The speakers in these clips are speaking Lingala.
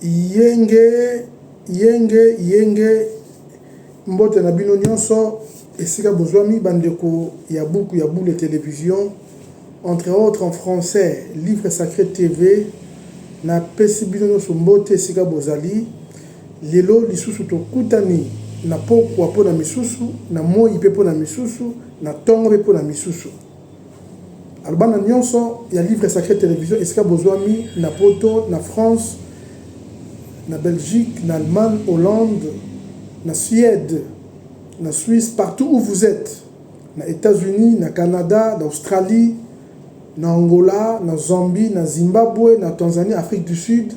Yenge mbote na bino nyonso esika bozwami bandeko ya buku ya boule télévision entre autres en français livre sacré TV na pesi bino nyonso mbote esika bozali lelo lisusu tokutani na pokwa po na misusu na moi pe po na misusu na tongo pe po na misusu albana nyonso ya livre sacré télévision esika bozwami na poto na France na Belgique, na Allemagne, Hollande, na Suède, na Suisse, partout où vous êtes, na États-Unis, na Canada, na Australie, na Angola, na Zambie, na Zimbabwe, na Tanzanie, Afrique du Sud,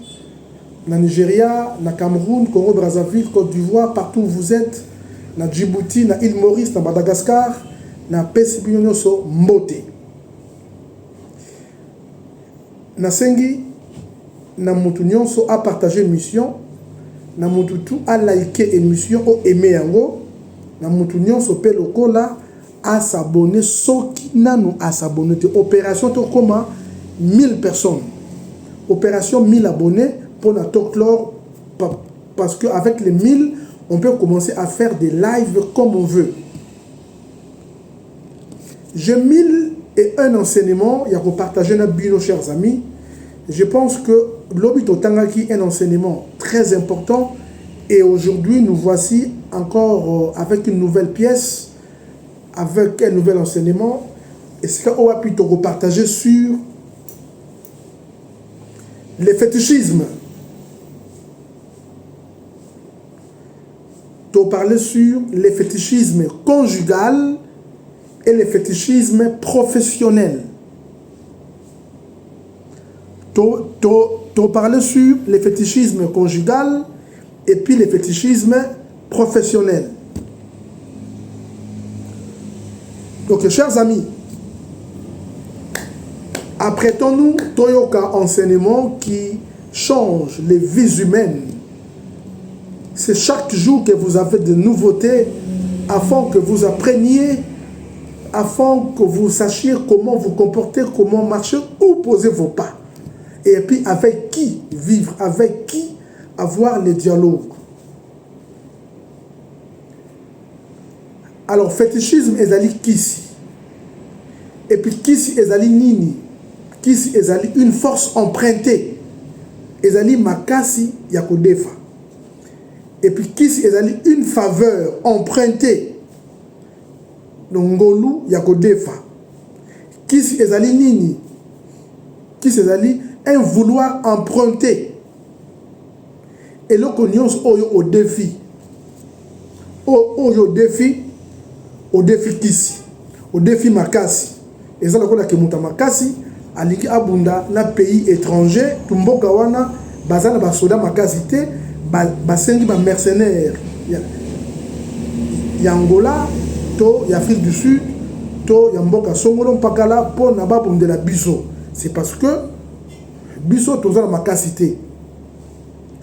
na Nigeria, na Cameroun, Congo, Brazzaville, Côte d'Ivoire, partout où vous êtes, na Djibouti, na île Maurice, na Madagascar, na Pesibinoso Mbote. Na Sengi, na mutu nyonso a partager mission na mutu tout a liker émission o aimer yango na mutu nyonso pe lokola a s'abonner soki nanu a s'abonner te opération to comment 1000 personnes opération 1000 abonnés pour la Talklore parce que avec les 1000 on peut commencer à faire des lives comme on veut. J'ai 1001 enseignements il y a pour partager na bino chers amis. Je pense que l'Obito Tangaki est un enseignement très important et aujourd'hui nous voici encore avec une nouvelle pièce, avec un nouvel enseignement. Et c'est qu'on va plutôt repartager sur les fétichismes. Tu parler sur les fétichismes conjugal et les fétichismes professionnels. Tu parler sur les fétichismes conjugal et puis les fétichismes professionnels. Donc, chers amis, apprêtons-nous Toyoka enseignement qui change les vies humaines. C'est chaque jour que vous avez de nouveautés afin que vous appreniez, afin que vous sachiez comment vous comporter, comment marcher, où poser vos pas. Et puis avec qui vivre, avec qui avoir les dialogues. Alors, fétichisme ezali kisi. Et puis kisi ezali nini. Kisi ezali une force empruntée. Ezali makasi ya kodefa. Et puis kisi ezali une faveur empruntée. Ngolu ya kodefa. Kisi ezali nini. Kisi ezali un vouloir emprunter. Et le cognos au défi. Au défi kisi. Au défi makasi. Et ça, la kemuta makasi, aliki abunda na pays étranger, tumboka wana, bazana basoda makasi te, basengi ba mercenaires. Ya Angola, to ya Afrique du Sud, to ya mboka songolo mpakala po na babundela biso. C'est parce que biso tozala makasi te.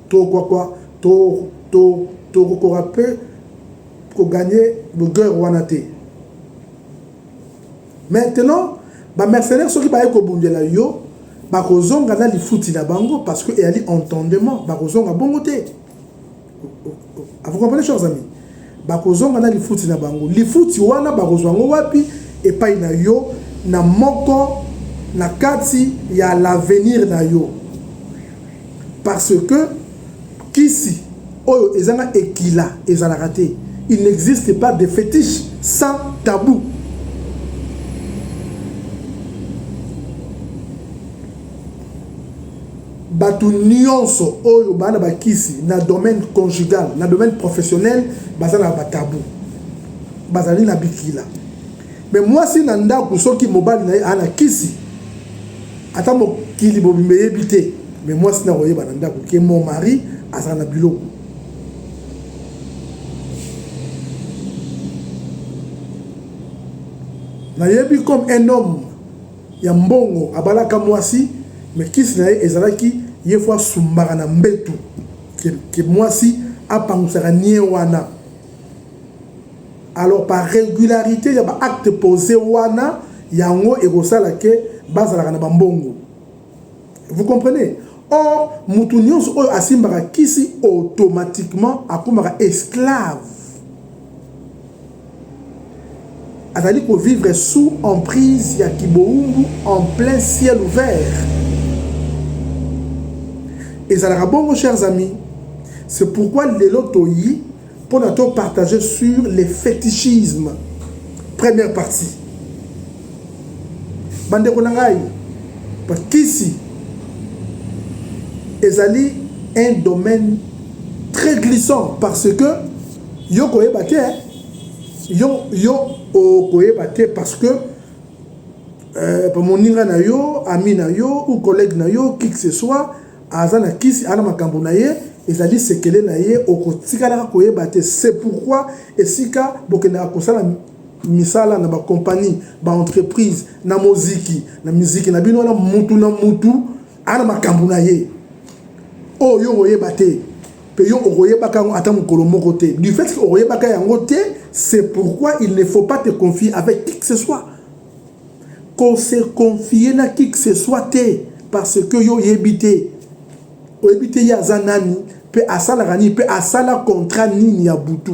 To quoi to korape pour gagner le guerre wanate. Maintenant, ba mercenaires ceux qui ba ko bundela yo, ba kozonga na lifuti na bango parce que yali entendement, ba kozonga bongo te. Vous comprenez chers amis? Ba kozonga na lifuti na bango. Lifuti wana ba kozwango wapi et pas na yo na moko na kati ya l'avenir na yo. Parce que kisi oyo ezanga ekila ezala raté. Il n'existe pas de fétiche sans tabou. Batu nyonso oyo bana bakisi na domaine conjugal, na domaine professionnel, bazala ba tabou. Bazali na bikila. Mais moi si nanda kusoki mobile na ana kisi ata mo kili bobimbe yebité. Mais moi si na royeba nanda ku mon mari azana biloko. Nayebi comme un homme ya mbongo abalaka mwasi mais kisi na ezalaki yefwa sumbaka na mbetu que mwasi apangusaka nie wana. Alors par régularité il y a ba acte posé wana yango ekosala ke bazalaka na bambongo. Vous comprenez? Or, Moutunions ou Asimbara Kisi automatiquement akomara esclave. Azali pour vivre sous emprise ya Kiboumbu en plein ciel ouvert. Et ça la bon, chers amis, c'est pourquoi les lotoyi pour nous partager sur les fétichismes. Première partie. Bande konangai, parce qu'ici, ezali un domaine très glissant parce que yo koye bate yo koye bate parce que pour mon ninga na yo ami na yo ou collègue na yo qui que ce soit azana kisi ana makambo na ye ezali sekele na ye okotikala koye bate. C'est pourquoi esika bokena kosala misala na ba compagnie ba entreprise na musique na bino na mutu ana makambo na ye. Oh, yo oye bate, pe yo oye baka ata mukolo moko te. Du fait que oye baka yango te, c'est pourquoi il ne faut pas te confier avec qui que ce soit. Qu'on se confie na qui que ce soit te, parce que yo yebite. Oyebite ya zanani, pe asala rani, pe asala contrat nini ya butu.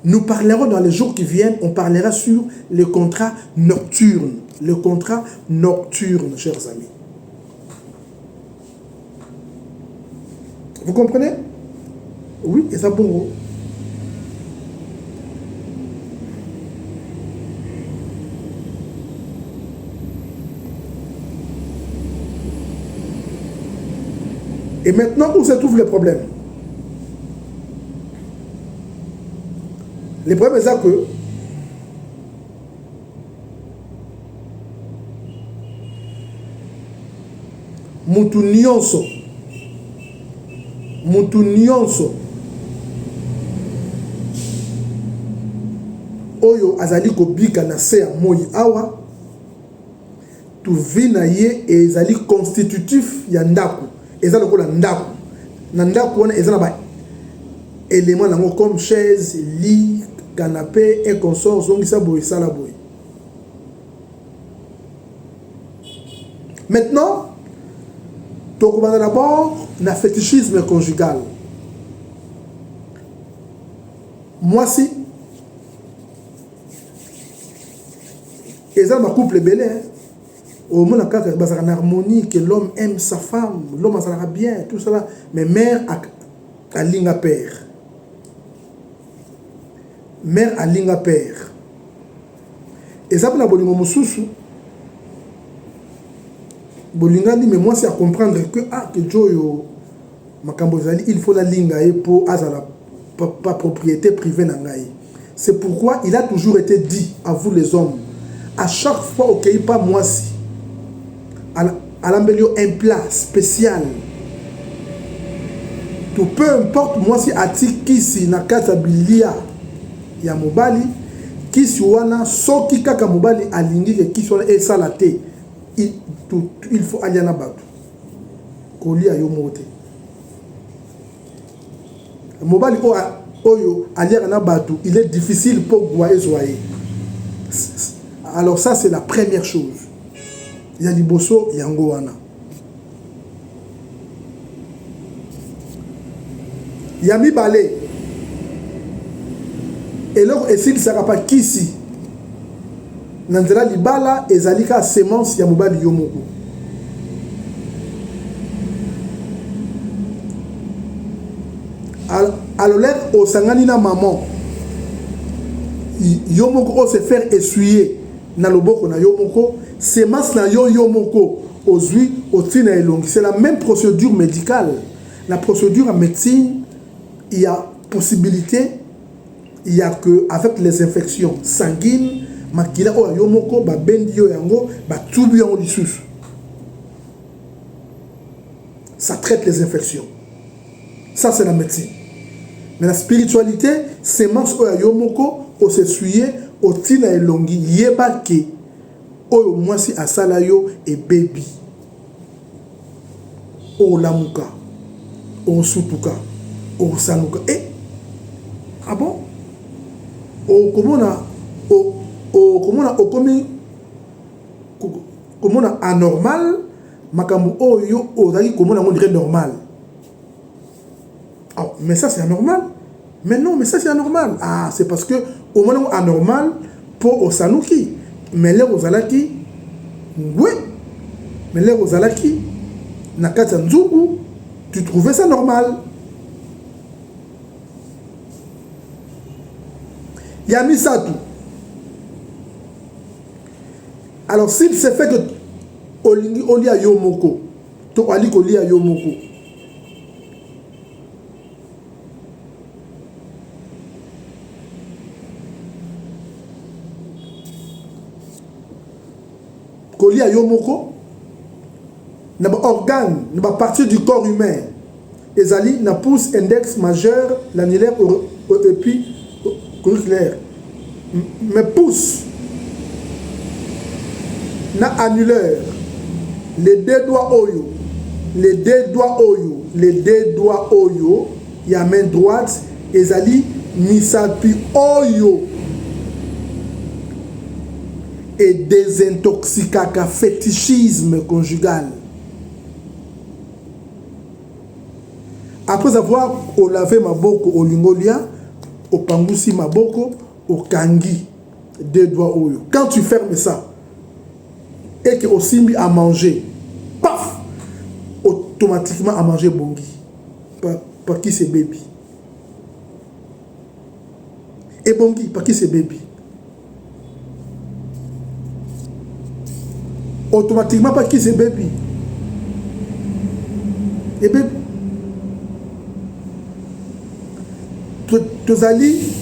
Nous parlerons dans les jours qui viennent, on parlera sur les contrats nocturnes. Le contrat nocturne, chers amis. Vous comprenez? Oui, et ça bon. Et maintenant, où se trouve le problème? Le problème est ça que mutu nyonso oyo azali kobika na se ya moi awa tu vina ye ezali constitutif ya ndako ezali lokola ndako na ndako wana ezali ba élément nango comme chaise lit canapé et consort zongisa boye sala boye. Maintenant donc on a d'abord le fétichisme conjugal. Moi si et ça ma couple belé au moins en harmonie que l'homme aime sa femme, l'homme ça va bien tout ça mais mère a linga père. Mère a linga père. Et ça pour la bolingo mususu bolinga dit mais moi c'est à comprendre que que Joyo makambozali il faut la linga pour azala pas propriété privée nangai. C'est pourquoi il a toujours été dit à vous les hommes à chaque fois ok pas moi si à l'embellio un plat spécial tout peu importe moi si atiki si na kata bilia ya mobali kisi wana soki kaka mobali alingi ke kisi wana esala te il faut aller na bato kolia yo mote mobali oyo aller na bato il est difficile pour goyer zoyer. Alors ça c'est la première chose. Il y a liboso yango wana. Yami balé et alors et s'il sera pas kisi nanzela libala ezalika semence ya mobali yo moko. Alors l'air au sangani na maman yo moko o se faire essuyer na loboko na yo moko semence na yo moko ozui otina elongi. C'est la même procédure médicale. La procédure en médecine, il y a possibilité, il y a que avec les infections sanguines makila o yo moko ba bendi yo yango ba tubu yango lisusu. Ça traite les infections. Ça c'est la médecine. Mais la spiritualité, semence o yo moko o s'essuyer o tina elongi yeba ke oyo mwasi asala yo e baby o lamuka o sutuka o sanuka ah bon o komona o komona o komi komona anormal makambo oyo ozali komona ngo dirait normal. Ah, mais ça c'est anormal. Mais non, mais ça c'est anormal. Ah, c'est parce que au moment où anormal pour osanuki. Mais là ozalaki oui. Mais là ozalaki nakata nzugu, tu trouvais ça normal. Yami Satou. Alors s'il se fait que olingi olia yomoko, to ali kolia yomoko. Kolia yomoko, na ba organe, na ba partie du corps humain. Ezali na pouce index majeur, l'annulaire et puis auriculaire. Mais pouce na annulaire, les deux doigts oyo, les deux doigts oyo, les deux doigts oyo, il y a main droite, ezali misapi oyo. Et désintoxicaka fétichisme conjugal. Après avoir lavé ma boko au lingolia, au pangousi ma boko, au kangi, deux doigts oyo. Quand tu fermes ça, et que aussi mis à manger, paf, automatiquement à manger bongi. Par qui c'est baby? Et bongi, par qui c'est baby? Automatiquement par qui c'est baby? Et baby. Tozali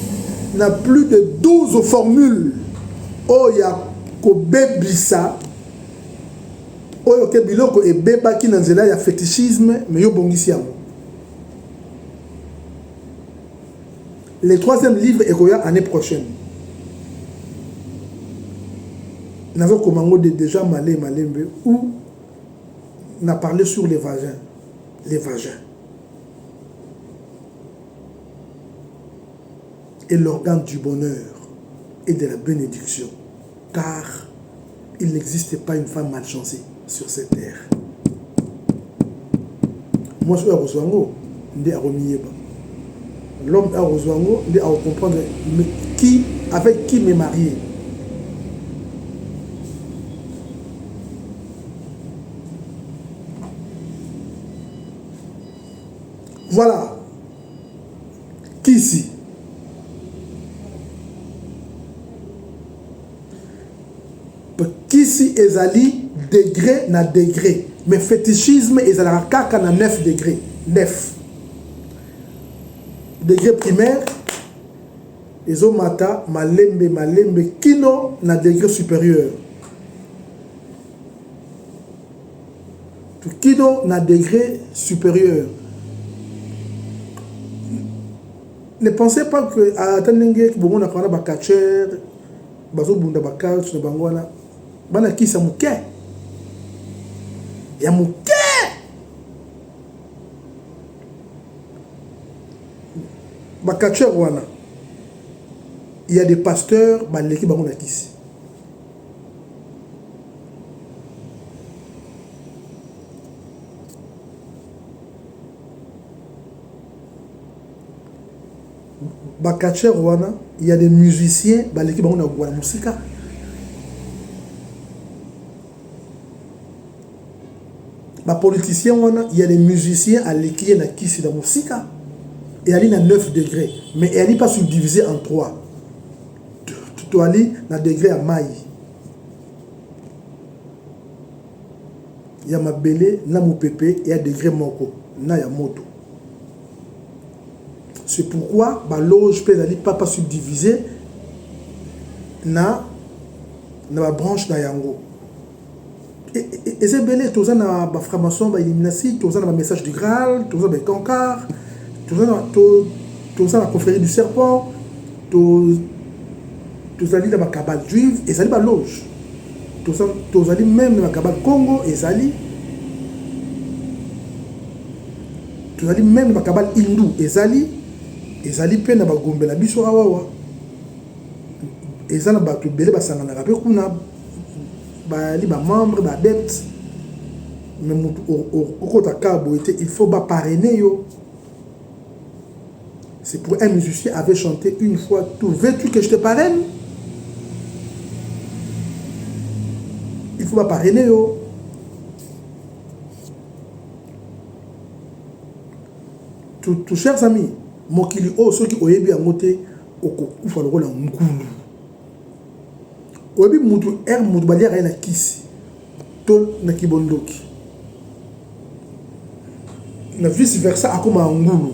n'a plus de 12 formules. Oh, il y a ko bebisa. Oh, il y a biloko et beba qui nanzela ya fétichisme, mais yo bongisi yango. Le troisième livre est l'année prochaine. Nous avons commencé déjà Malé Malembe où on a parlé sur les vagins. Les vagins. Et l'organe du bonheur et de la bénédiction. Car il n'existe pas une femme malchancée sur cette terre. Moi, je suis à Roswango, je suis à Romiyeba. L'homme à Roswango, il a comprendre avec qui m'est marié. Voilà. Qui ici? Kisi ezali degré na degré. Mais fétichisme ezala kaka na 9 degrés. 9. Degré primaire, ezomata malembe malembe kino na degré supérieur. Tout kino na degré supérieur. Ne pensez pas que à Tanenge bon on a parlé ba catcher, bazo bunda ba catch na bangwana. Bana kisa muke. Ya muke. Ba catcher wana. Il y a des pasteurs ba leki bango na kisi. Bakacher wana, il y a des musiciens, baleki bango na gwa musika. Ba politiciens wana, il y a des musiciens à l'équipe na kisi da musika. Et elle est à 9 degrés, mais elle n'est pas subdivisée en 3. Tu ali na degré à maï. Il y a ma belé, na mu pépé, et à degré moko, na ya moto. C'est pourquoi la loge peut aller pas subdivisée na la branche na yango. Et c'est belé, tout ça na ba franc-maçon, ba illuminati, tout ça na message du Graal, tout ça ba cancard, tout ça na confrérie du serpent, tout ça na ba cabale juive, et ça na ba loge. Tout ça même na cabale Congo, et ça même na cabale hindou, et ça ezali pe na bagombela biso awawa ezala bato belé basangana pe kuna bali ba membre ba adepte Mais au côté il faut pas parrainer yo. C'est pour un musicien avait chanté une fois tout. Veux-tu que je te parraine? Il faut pas parrainer yo. Tous chers amis, mokili o soki oyebi angote oko ufa lokola ngulu. Oyebi mutu mutu balia na kisi. Ton na kibondoki. Na vice versa akoma ngulu.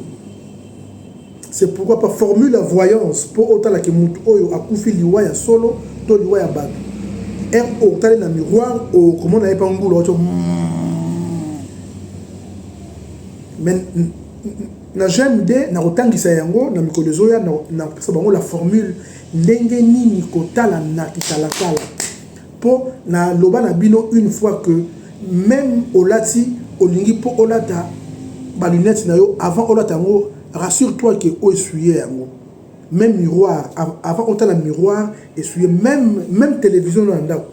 C'est pourquoi pas formule la voyance pour autant la que mutu oyo akufi liwa ya solo to liwa ya batu. Otale na miroir o comment on avait pas ngulu auto. Mais na j'aime de na otangisa yango na mikolo zoya na pesa bango la formule ndenge nini kotala na kitalakala po na loba na bino une fois que même olati olingi po olata ba lunette na yo avant olata yango rassure-toi que o essuyer yango même miroir avant otala miroir essuyer même télévision na ndako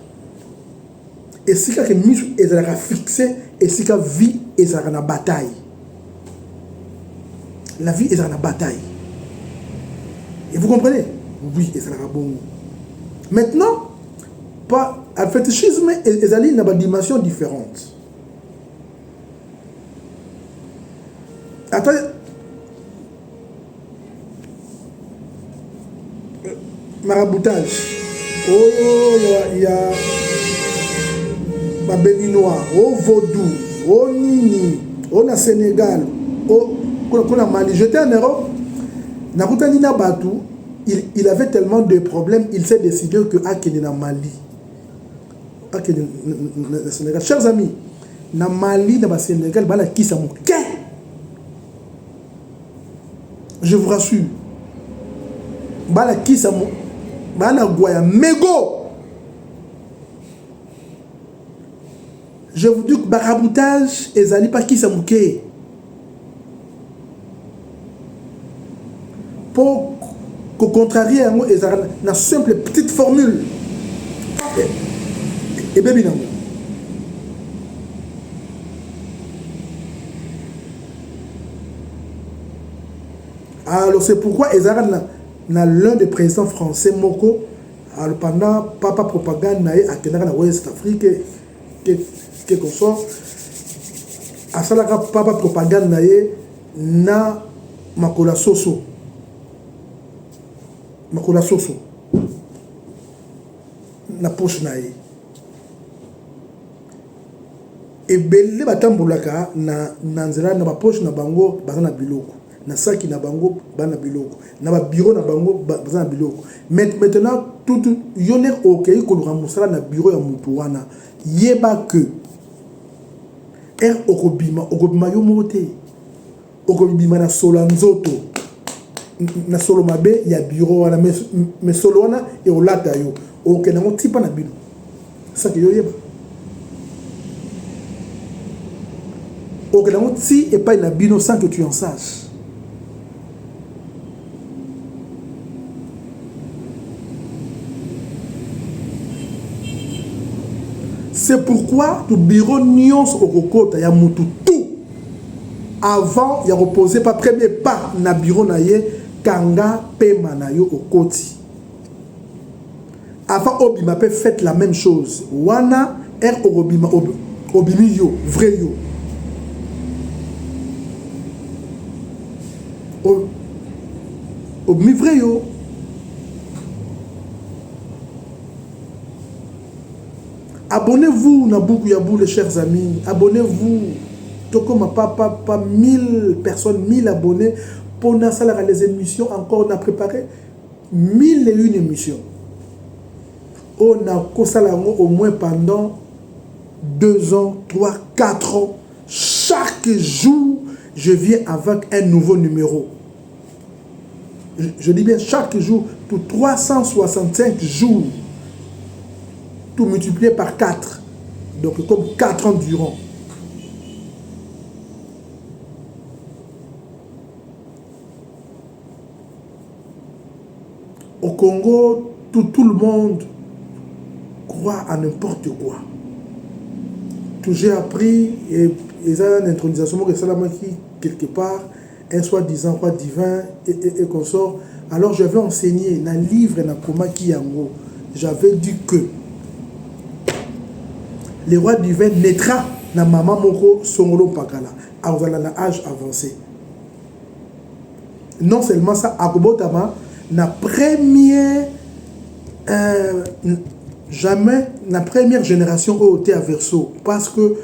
et si ka ke misu ezalaka fixé et si ka vie ezalaka na bataille. La vie est dans la bataille. Et vous comprenez? Oui, et ça va bon. Maintenant, le fétichisme est allé dans une dimension différente. Attends. Maraboutage. Oh, il y a ma béninois, oh vaudou, oh nini, oh na Sénégal, oh Mali. J'étais en Europe, il avait tellement de problèmes, il s'est décidé que Akene na Mali. Akene na Sénégal. Chers amis, na Mali, na Sénégal, bala qui ça mou. Je vous rassure. Bala qui ça mou. Bala Goya Mego. Je vous dis que baraboutage et zali pas qui ça mou. Pour contrarier une simple petite formule. Et bien, non. Alors, c'est pourquoi l'un des présidents français, Moko, pendant papa propagande à West Afrique, quelque chose, à Salaka papa propagande na Makola Soso. Makola Soso na poche nae et belé batambolaka na nzela na ba poche na bango bazana biloko na saki na bango bana biloko na ba bureau na bango bazana biloko maintenant tout yoner okei ko musala na bureau ya mutu wana yeba que okobima yo mote okobima na solanzoto na solo mabe ya bureau wana mais solo wana e olata yo ok na motipa na bino ça que yo yeba ok na moti et pas na bino sans que tu en saches. C'est pourquoi le bureau nyons au kokota ya mutu tout avant ya reposer pas premier pas na bureau na ye kanga pema na yo okoti avant obima peut fait la même chose wana obima obimi yo vrai yo obimi vrai yo. Abonnez-vous na Boukou Yabou les chers amis, abonnez-vous. Toko ma pas 1000 personnes, 1000 abonnés. Pour les émissions, encore on a préparé 1001 émissions. On a constaté au moins pendant 2 ans, 3, 4 ans. Chaque jour, je viens avec un nouveau numéro. Je dis bien chaque jour, pour 365 jours, tout multiplié par 4. Donc comme 4 ans durant. Au Congo, tout le monde croit à n'importe quoi. j'ai appris, et ça une intronisation que qui quelque part, un soi-disant roi divin et consort. Alors j'avais enseigné dans le livre dans comment qui yango. J'avais dit que le roi divin naîtra na maman moko songolo pakala. Avala na âge avancé. Non seulement ça, akobotama na première jamais la première génération au thé à verso parce que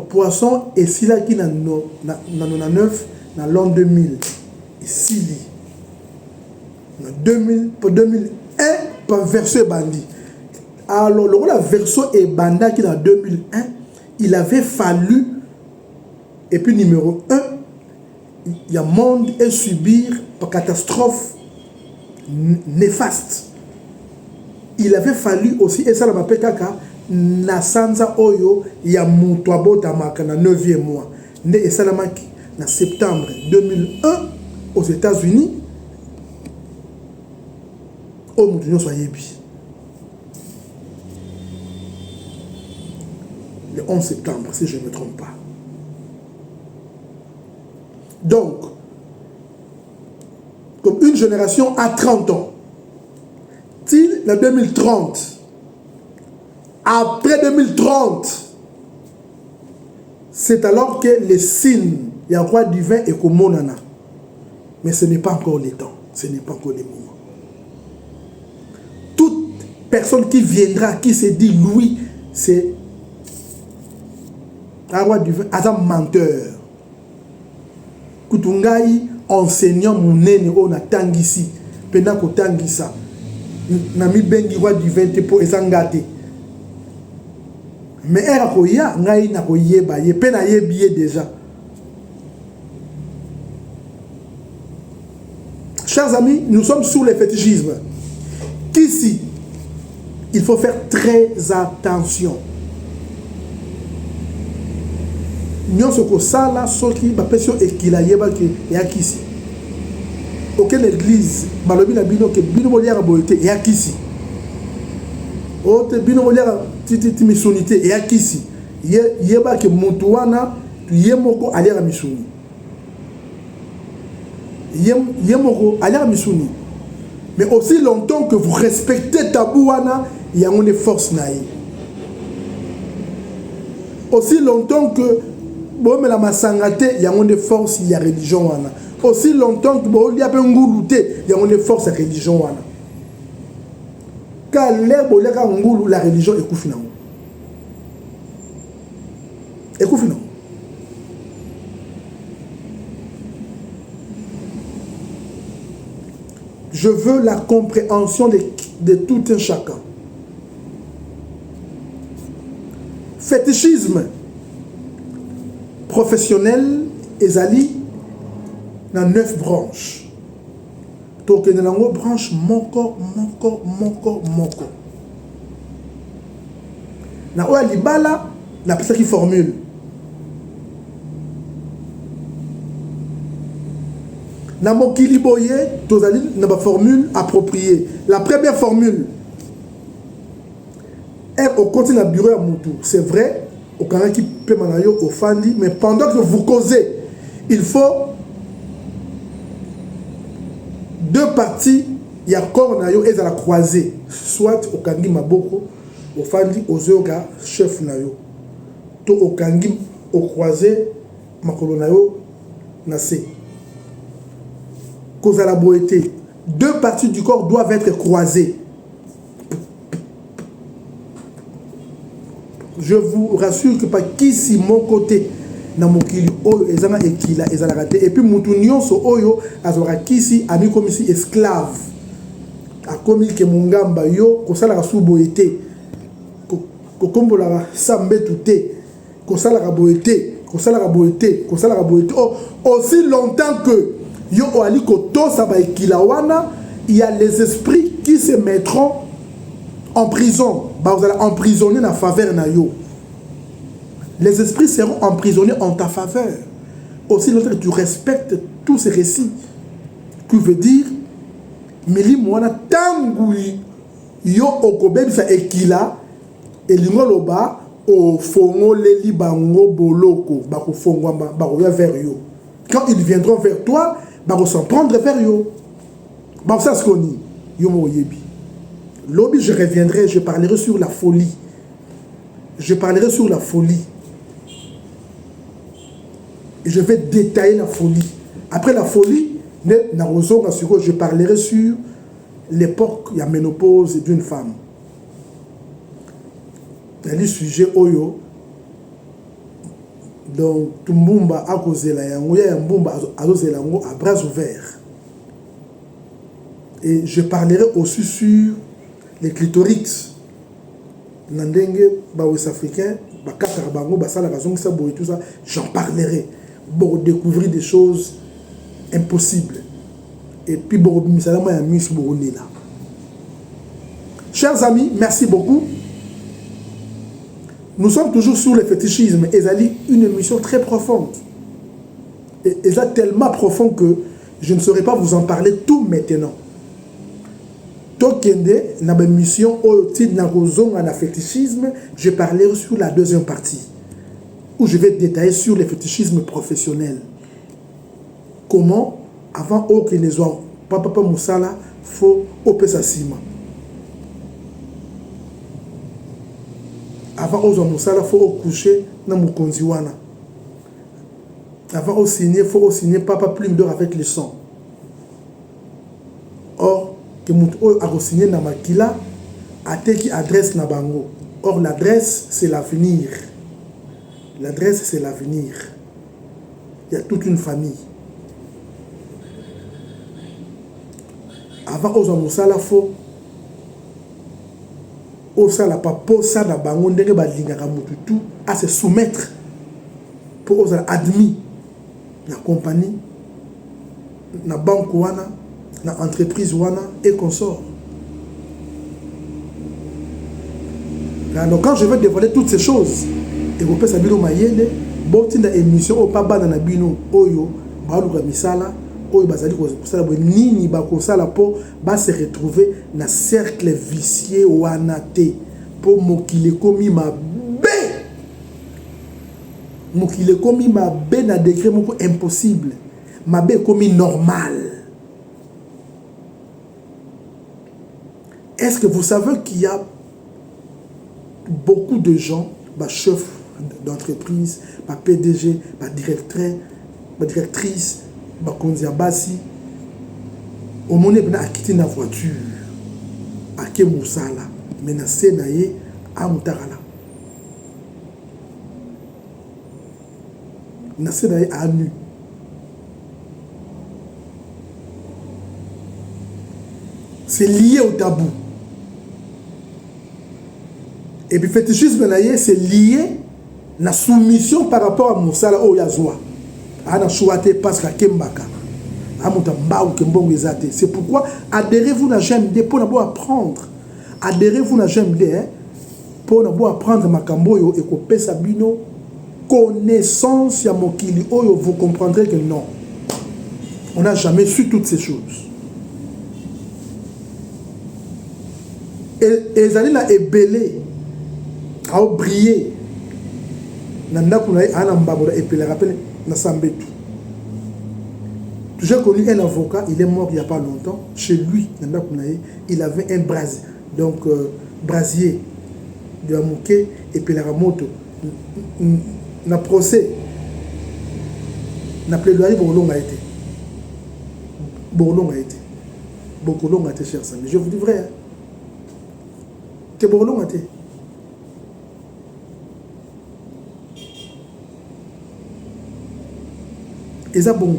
poisson et si là qui na 99 dans l'an 2000 ici dans 2000 pour 2001 par verso bandi. Alors le verso et banda qui dans 2001 il avait fallu et puis numéro 1 il y a monde et subir par catastrophe néfaste. Il avait fallu aussi, et ça la m'appelle kaka, na sanza oyo ya mutuabo tamaka na 9e mois. Né et ça la maki na septembre 2001 aux États-Unis. Au mutunyo soyebi. Le 11 septembre, si je ne me trompe pas. Donc, comme une génération à 30 ans, till en 2030, après 2030, c'est alors que les signes, il y a un roi divin et comme monana. Mais ce n'est pas encore le temps, ce n'est pas encore le moment. Toute personne qui viendra, qui se dit lui, c'est un roi divin, un menteur. Kutungai enseignant mon nene on a tangisi pendant ko tangisa na mi bengi roi divin te po ezangate mais era ko ya ngai na ko yeba ye pena yebiye déjà. Chers amis, nous sommes sur le fétichisme. Qu'ici il faut faire très attention. Nyonso ko sala soki ba pesio ekila yeba ke yakisi. Aucune église balobi na bino ke bino moliara boyete yakisi. Ote bino moliara titi misonité yakisi. Yeba ke mutu wana yemoko aliara misuni. Yemoko aliara misuni. Mais aussi longtemps que vous respectez tabou wana, il y a une force naïe. Aussi longtemps que bon mais la masangate il y a une force il y a religion wana. Aussi longtemps que bon il y a nguluté il y a une force religion wana. Car l'herbe la ngulu la religion ekufi nango. Ekufi nango. Je veux la compréhension de tout un chacun. Fétichisme professionnel ezali dans 9 branches. Donc dans la branche moko. Na oya libala na pesa qui formule. Na mokili boye tozali na ba formule appropriée. La première formule est au côté de la bureau à Moutou. C'est vrai. Au Canada qui peut manayo au fandi, mais pendant que vous causez, il faut 2 parties, il y a corps nayo et à la croisée, soit au kangi maboko, au fandi, aux yoga chef nayo, to au kangi au croisé, makolo nayo nase. Cause à la boété, 2 parties du corps doivent être croisées. Je vous rassure que pas qui si mon côté na mokili oyo ezanga ekila ezala raté et puis mutu nyonso oyo azora kisi ami comme si esclave a komi ke mungamba yo ko sala ka suboité ko kombola sambe touté ko sala ka boité aussi longtemps que yo ali ko to sa ba ekila wana il y a les esprits qui se mettront en prison. Vous allez emprisonner en faveur na yo. Les esprits seront emprisonnés en ta faveur. Aussi longtemps que tu respectes tous ces récits. Qui veut dire, Mili Mwana tangu yo okobebisa ekila, elingoloba, au fongo leli bango boloko bako fongo bako vers yo. Quand ils viendront vers toi, bako s'en prendre vers yo. Bah ça ce qu'on dit. Yo mo yebi. Lobby je reviendrai, je parlerai sur la folie. Je parlerai sur la folie. Et je vais détailler la folie. Après la folie, je parlerai sur l'époque, il y a ménopause d'une femme. Il y a des sujets oyo. Donc, tout le monde a causé la yango, il y a un bomba à bras ouverts. Et je parlerai aussi sur les clitorix. Nandenge, West africain, j'en parlerai. Pour découvrir des choses impossibles. Et puis, chers amis, merci beaucoup. Nous sommes toujours sur le fétichisme. Et ça une émission très profonde. Et ça tellement profond que je ne saurais pas vous en parler tout maintenant. Tokende, dans ma mission au titre de fétichisme, je parlerai sur la deuxième partie, où je vais détailler sur le fétichisme professionnel. Comment, avant que les gens, papa Moussala, faut opérer sa ciment. Avant aux Moussala, faut coucher dans mon konziwana. Avant au signer, faut signer papa plume d'or avec le sang. Or, que mon a signé dans makila, a qui adresse na bango. Or, l'adresse, c'est l'avenir. L'adresse, c'est l'avenir. Il y a toute une famille. Avant, aux Moussala, faut osala papa ça na bango ndenge balingaka mututu à se soumettre pour osala admis na compagnie na banque wana na entreprise wana et consort. Alors quand je vais dévoiler toutes ces choses et vous pouvez savoir mayele botinda émission au pas bana na bino oyo baluka misala oyo bazali ko sala nini ba ko sala po ba se retrouver na cercle vicieux wana te po mokile komi mabe na degré moko impossible mabe komi normal. Est-ce que vous savez qu'il y a beaucoup de gens, chefs d'entreprise, PDG, directrice, Konziabasi, au moment où a quitté la voiture, à Kemoussala, menacé naye à Moutarala. Menacé naye à nu. C'est lié au tabou. Et puis, fétichisme, c'est lié à la soumission par rapport à Moussala ou Yazwa. C'est pourquoi adhérez-vous à GMD pour apprendre. Adhérez-vous à GMD pour apprendre Makamboyo et que Sabino connaissance ya Mokili Oyo, vous comprendrez que non. On n'a jamais su toutes ces choses. Et ils allaient là ébélé, à briller. J'ai connu un avocat, il est mort il n'y a pas longtemps. Chez lui, il avait un brasier, donc brasier de Amouké et puis la moto. Na procès, na plaidoyer Bourlong a été. Bourlong a été. Bourlong a été, cher Samy. Je vous dis vrai. Hein? Que Bourlong a été. Et ça, bon.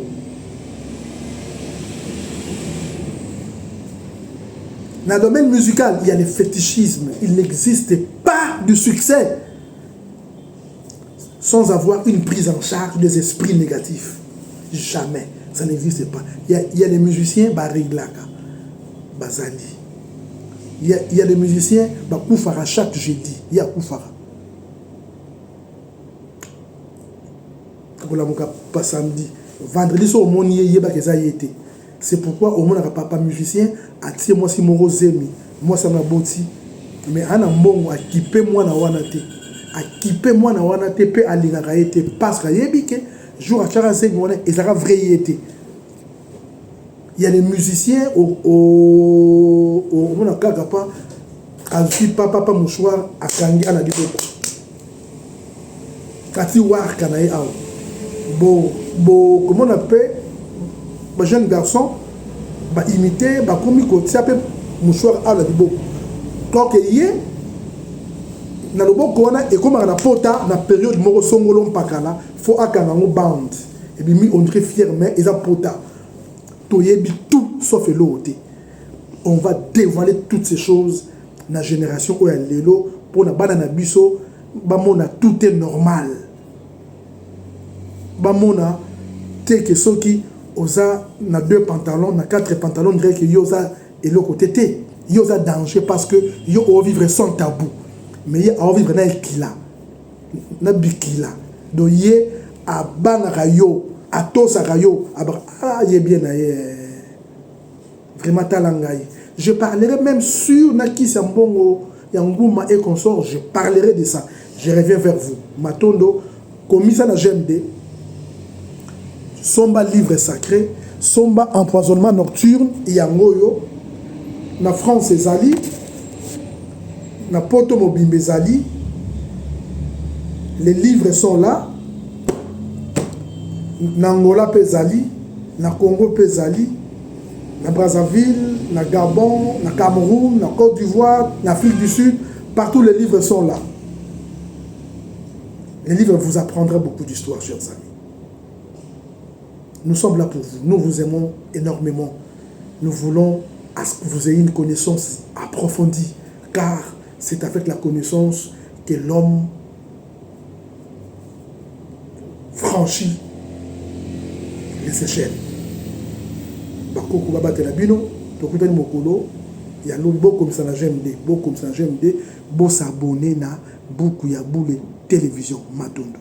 Dans le domaine musical, il y a le fétichisme. Il n'existe pas de succès sans avoir une prise en charge des esprits négatifs. Jamais. Ça n'existe pas. Il y a les musiciens, Bariglaka, Bazali. Il y a les musiciens, Koufara chaque jeudi. Il y a Koufara. Pas samedi. Vendredi, au monde, il y a été. C'est pourquoi au monde, papa musicien, attire moi si mon zemi, moi ça m'a boti, mais un bon à équiper moi na wanate, équipé moi na wana te pe alingaka été parce que yebike jour à chara zengi wana ezaka vrai été. Il y a des musiciens au mona kaka pa azuki papa mouchoir akangi ana liboko kati war kana ye aw comment on appelle ba jeune garçon ba imiter ba komi ko tiape mouchoir ala liboko donc ye na loboko wana e koma na pota na période moko songolo mpakala faut akanga ngo band et puis mi on dirait fier mais eza pota to yebi tout sauf l'autre. On va dévoiler toutes ces choses na génération où elle lelo pour na bana na biso ba mona tout est normal ba mona te que ceux qui osa na 2 pantalons na 4 pantalons dirait que yosa et le côté te yosa danger parce que yo o vivre sans tabou mais y a vivre na ekila na bikila do ye a bana rayo a tosa rayo ah ye bien na ye vraiment talangai. Je parlerai même sur Naki Sambongo Yangouma et consort, je parlerai de ça. Je reviens vers vous. Matondo, commis à la GMD, Somba livre sacré, Somba empoisonnement nocturne, Yangoyo, na France Zali, na Poto Mobimbe Zali. Les livres sont là. Na Angola Pezali, na Congo Pezali. Na Brazzaville, na Gabon, na Cameroun, na Côte d'Ivoire, na Afrique du Sud, partout les livres sont là. Les livres vous apprendront beaucoup d'histoires, chers amis. Nous sommes là pour vous. Nous vous aimons énormément. Nous voulons à ce que vous ayez une connaissance approfondie, car c'est avec la connaissance que l'homme franchit les échelles. Bakoko babate la bino tokutani mokolo ya lobi comme ça na GMD bo comme ça GMD bo s'abonner na buku ya boule télévision Matondo.